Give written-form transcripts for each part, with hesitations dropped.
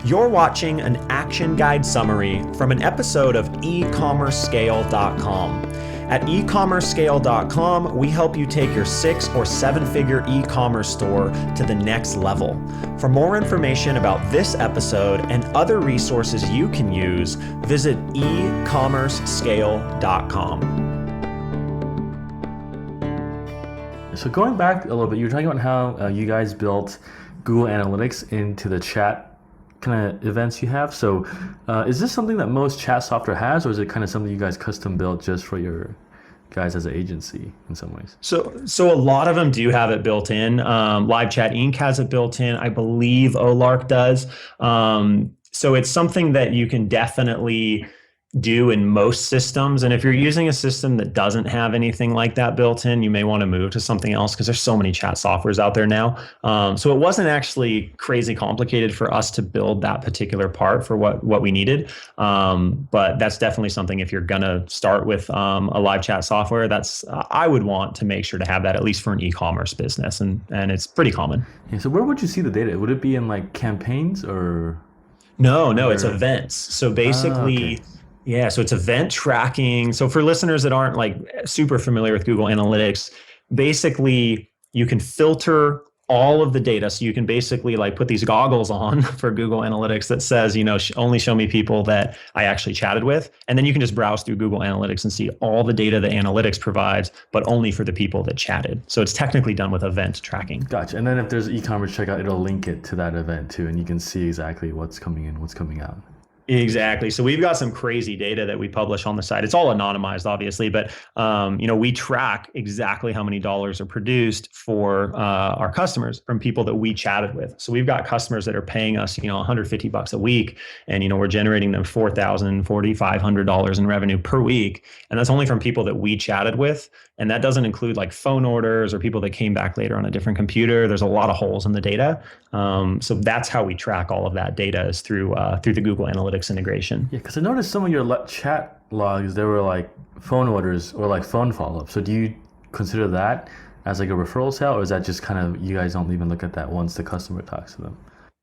You're watching an action guide summary from an episode of ecommercescale.com. At ecommercescale.com, we help you take your 6 or 7-figure e-commerce store to the next level. For more information about this episode and other resources you can use, visit ecommercescale.com. So going back a little bit, you were talking about how you guys built Google Analytics into the chat kind of events you have. So is this something that most chat software has, or is it kind of something you guys custom built just for your guys as an agency in some ways? So a lot of them do have it built in. Live Chat Inc. has it built in. I believe Olark does. So it's something that you can definitely do in most systems. And if you're using a system that doesn't have anything like that built in, you may want to move to something else because there's so many chat softwares out there now. So it wasn't actually crazy complicated for us to build that particular part for what we needed. But that's definitely something, if you're going to start with a live chat software, that's I would want to make sure to have that at least for an e-commerce business. And it's pretty common. Yeah, so where would you see the data? Would it be in like campaigns or? No, it's events. So basically, okay. Yeah, so it's event tracking. So for listeners that aren't like super familiar with Google Analytics, basically you can filter all of the data. So you can basically like put these goggles on for Google Analytics that says, only show me people that I actually chatted with. And then you can just browse through Google Analytics and see all the data that Analytics provides, but only for the people that chatted. So it's technically done with event tracking. Gotcha. And then if there's e-commerce checkout, it'll link it to that event too. And you can see exactly what's coming in, what's coming out. Exactly. So we've got some crazy data that we publish on the site. It's all anonymized, obviously, but we track exactly how many dollars are produced for our customers from people that we chatted with. So we've got customers that are paying us, $150 a week, and we're generating them $4,000, $4,500 in revenue per week, and that's only from people that we chatted with. And that doesn't include like phone orders or people that came back later on a different computer. There's a lot of holes in the data. So that's how we track all of that data, is through the Google Analytics integration. Yeah, because I noticed some of your chat logs, there were like phone orders or like phone follow-up. So do you consider that as like a referral sale, or is that just kind of, you guys don't even look at that once the customer talks to them?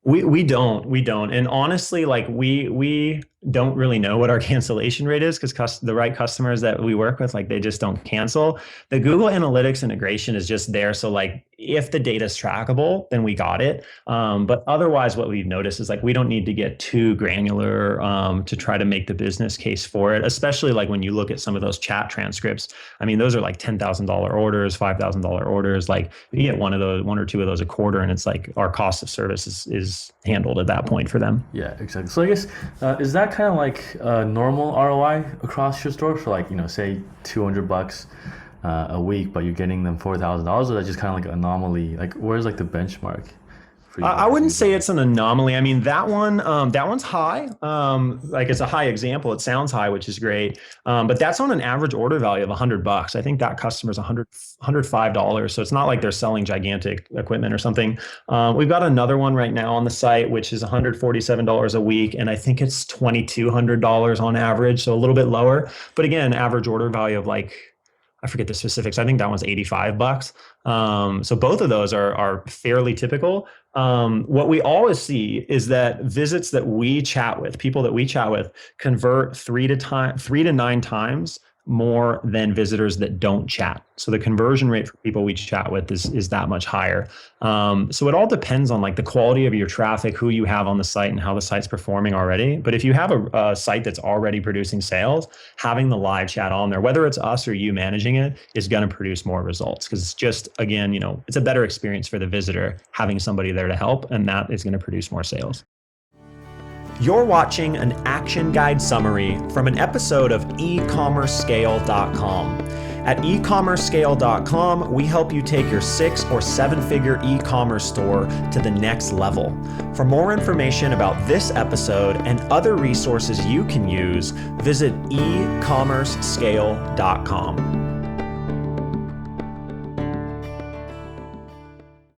We don't. And honestly, like we don't really know what our cancellation rate is, because the right customers that we work with, like they just don't cancel. The Google Analytics integration is just there. So like if the data is trackable, then we got it. But otherwise, what we've noticed is like we don't need to get too granular to try to make the business case for it, especially like when you look at some of those chat transcripts. I mean, those are like $10,000 orders, $5,000 orders. Like we get one or two of those a quarter, and it's like our cost of service is handled at that point for them. Yeah, exactly. So I guess, is that kind of like normal ROI across your store for like, say $200 a week, but you're getting them $4,000, or is that just kind of like an anomaly? Like where's like the benchmark? I wouldn't say it's an anomaly. I mean, that one's high. Like it's a high example. It sounds high, which is great. But that's on an average order value of $100. I think that customer's $105. So it's not like they're selling gigantic equipment or something. We've got another one right now on the site, which is $147 a week. And I think it's $2,200 on average. So a little bit lower, but again, average order value of like, I forget the specifics. I think that one's $85. So both of those are fairly typical. What we always see is that visits that we chat with, people that we chat with, convert 3 to 9 times more than visitors that don't chat. So the conversion rate for people we chat with is that much higher. So it all depends on like the quality of your traffic, who you have on the site, and how the site's performing already. But if you have a site that's already producing sales, having the live chat on there, whether it's us or you managing it, is going to produce more results, because it's just, again, it's a better experience for the visitor having somebody there to help, and that is going to produce more sales. You're watching an action guide summary from an episode of ecommercescale.com. At ecommercescale.com, we help you take your 6 or 7-figure e-commerce store to the next level. For more information about this episode and other resources you can use, visit ecommercescale.com.